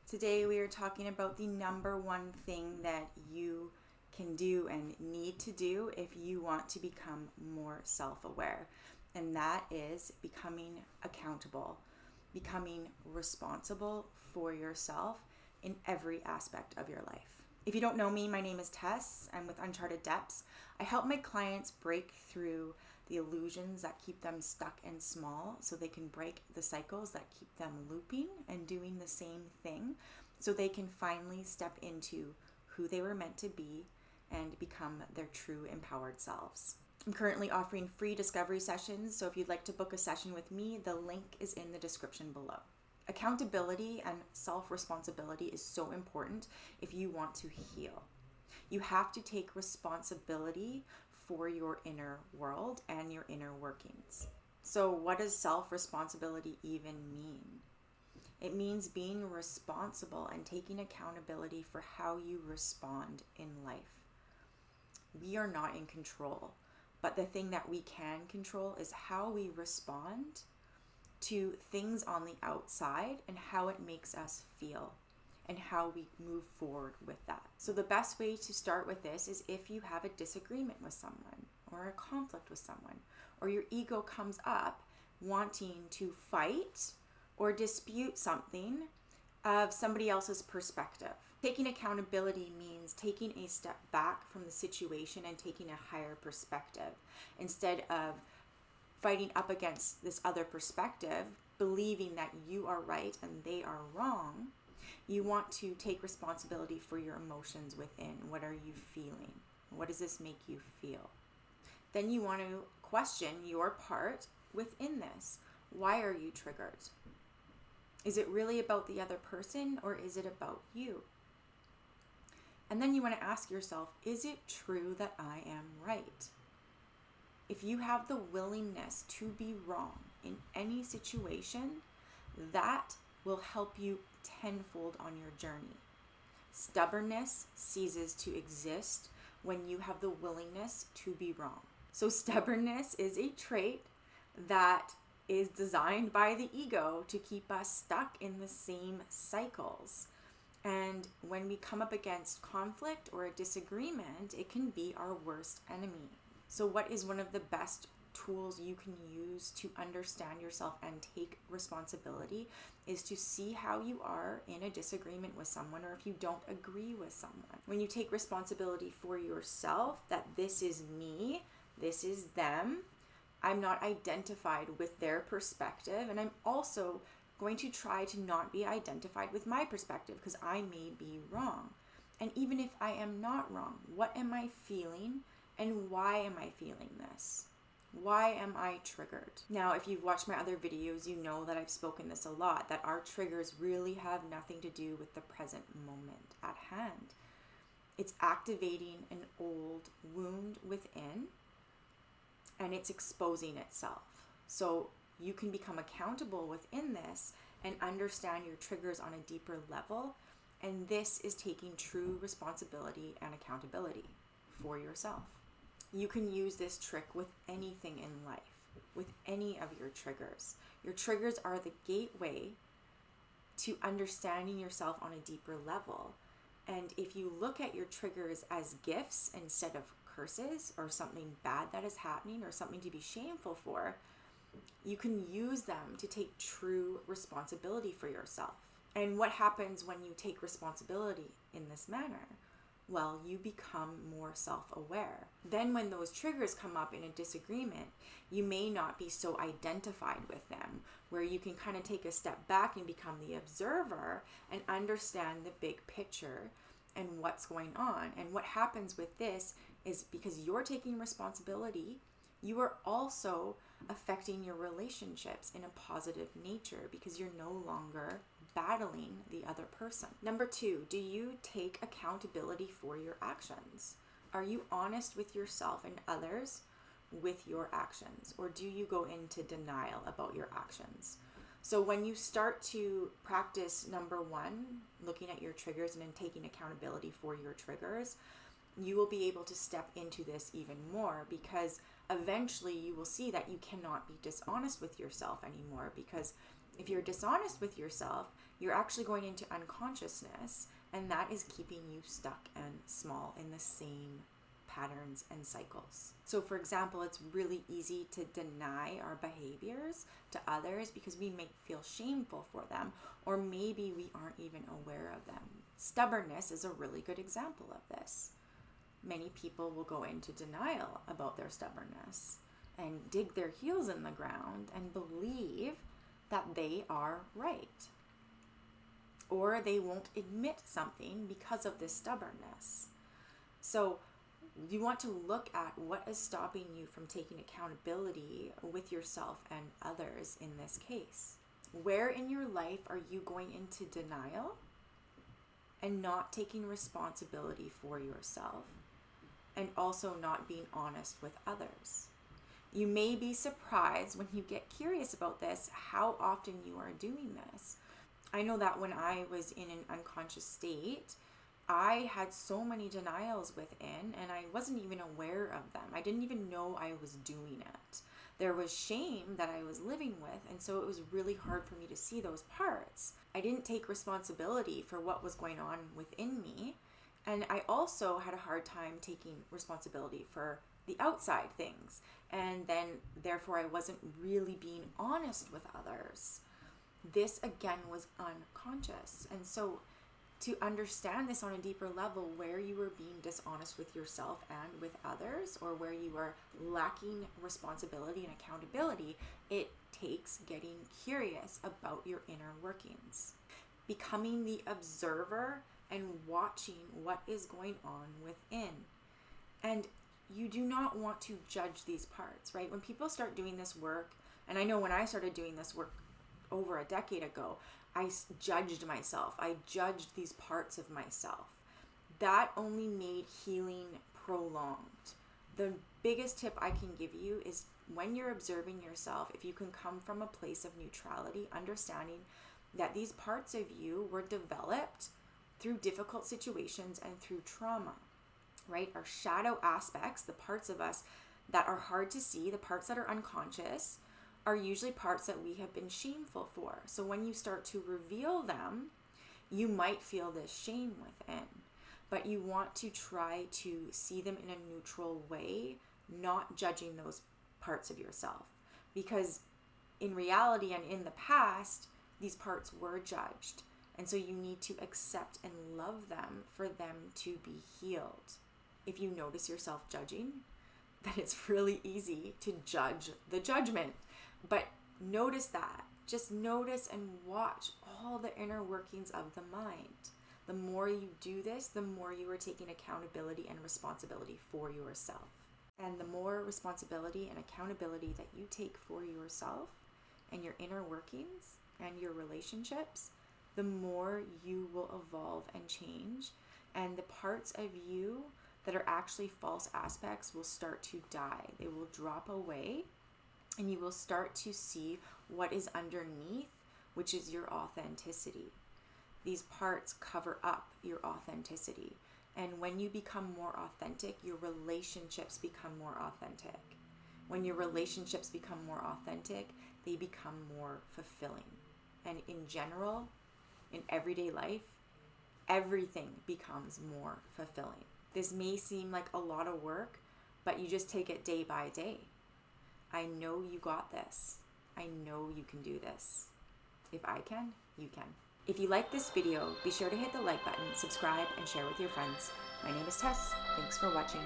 Today we are talking about the number one thing that you can do and need to do if you want to become more self-aware. And that is becoming accountable, becoming responsible for yourself in every aspect of your life. If you don't know me, my name is Tess. I'm with Uncharted Depths. I help my clients break through the illusions that keep them stuck and small so they can break the cycles that keep them looping and doing the same thing so they can finally step into who they were meant to be and become their true empowered selves. I'm currently offering free discovery sessions, so if you'd like to book a session with me, the link is in the description below. Accountability and self-responsibility is so important if you want to heal. You have to take responsibility for your inner world and your inner workings. So what does self-responsibility even mean? It means being responsible and taking accountability for how you respond in life. We are not in control, but the thing that we can control is how we respond to things on the outside and how it makes us feel and how we move forward with that. So the best way to start with this is if you have a disagreement with someone or a conflict with someone, or your ego comes up wanting to fight or dispute something of somebody else's perspective. Taking accountability means taking a step back from the situation and taking a higher perspective instead of fighting up against this other perspective, believing that you are right and they are wrong. You want to take responsibility for your emotions within. What are you feeling? What does this make you feel? Then you want to question your part within this. Why are you triggered? Is it really about the other person or is it about you? And then you want to ask yourself, is it true that I am right? If you have the willingness to be wrong in any situation, that will help you tenfold on your journey. Stubbornness ceases to exist when you have the willingness to be wrong. So stubbornness is a trait that is designed by the ego to keep us stuck in the same cycles. And when we come up against conflict or a disagreement, it can be our worst enemy. So what is one of the best tools you can use to understand yourself and take responsibility is to see how you are in a disagreement with someone or if you don't agree with someone. When you take responsibility for yourself, that this is me, this is them, I'm not identified with their perspective, and I'm also going to try to not be identified with my perspective because I may be wrong. And even if I am not wrong, what am I feeling? And why am I feeling this? Why am I triggered? Now, if you've watched my other videos, you know that I've spoken this a lot, that our triggers really have nothing to do with the present moment at hand. It's activating an old wound within, and it's exposing itself. So you can become accountable within this and understand your triggers on a deeper level. And this is taking true responsibility and accountability for yourself. You can use this trick with anything in life, with any of your triggers. Your triggers are the gateway to understanding yourself on a deeper level. And if you look at your triggers as gifts instead of curses or something bad that is happening or something to be shameful for, you can use them to take true responsibility for yourself. And what happens when you take responsibility in this manner? Well, you become more self-aware. Then when those triggers come up in a disagreement, you may not be so identified with them, where you can kind of take a step back and become the observer and understand the big picture and what's going on. And what happens with this is because you're taking responsibility, you are also affecting your relationships in a positive nature because you're no longer battling the other person. Number 2, do you take accountability for your actions? Are you honest with yourself and others with your actions? Or do you go into denial about your actions? So when you start to practice number 1, looking at your triggers and then taking accountability for your triggers, you will be able to step into this even more because eventually you will see that you cannot be dishonest with yourself anymore, because if you're dishonest with yourself, you're actually going into unconsciousness, and that is keeping you stuck and small in the same patterns and cycles. So for example, it's really easy to deny our behaviors to others because we may feel shameful for them, or maybe we aren't even aware of them. Stubbornness is a really good example of this. Many people will go into denial about their stubbornness and dig their heels in the ground and believe that they are right. Or they won't admit something because of this stubbornness. So you want to look at what is stopping you from taking accountability with yourself and others in this case. Where in your life are you going into denial and not taking responsibility for yourself, and also not being honest with others? You may be surprised when you get curious about this, how often you are doing this. I know that when I was in an unconscious state, I had so many denials within, and I wasn't even aware of them. I didn't even know I was doing it. There was shame that I was living with, and so it was really hard for me to see those parts. I didn't take responsibility for what was going on within me, and I also had a hard time taking responsibility for the outside things, and then therefore I wasn't really being honest with others. This again was unconscious, and so to understand this on a deeper level, where you were being dishonest with yourself and with others, or where you are lacking responsibility and accountability, it takes getting curious about your inner workings, becoming the observer and watching what is going on within. And you do not want to judge these parts, right? When people start doing this work, and I know when I started doing this work over a decade ago, I judged myself. I judged these parts of myself. That only made healing prolonged. The biggest tip I can give you is when you're observing yourself, if you can come from a place of neutrality, understanding that these parts of you were developed through difficult situations and through trauma, right? Our shadow aspects, the parts of us that are hard to see, the parts that are unconscious, are usually parts that we have been shameful for. So when you start to reveal them, you might feel this shame within, but you want to try to see them in a neutral way, not judging those parts of yourself. Because in reality and in the past, these parts were judged. And so you need to accept and love them for them to be healed. If you notice yourself judging, then it's really easy to judge the judgment. But notice that. Just notice and watch all the inner workings of the mind. The more you do this, the more you are taking accountability and responsibility for yourself. And the more responsibility and accountability that you take for yourself and your inner workings and your relationships, the more you will evolve and change. And the parts of you that are actually false aspects will start to die. They will drop away. And you will start to see what is underneath, which is your authenticity. These parts cover up your authenticity. And when you become more authentic, your relationships become more authentic. When your relationships become more authentic, they become more fulfilling. And in general, in everyday life, everything becomes more fulfilling. This may seem like a lot of work, but you just take it day by day. I know you got this. I know you can do this. If I can, you can. If you like this video, be sure to hit the like button, subscribe, and share with your friends. My name is Tess. Thanks for watching.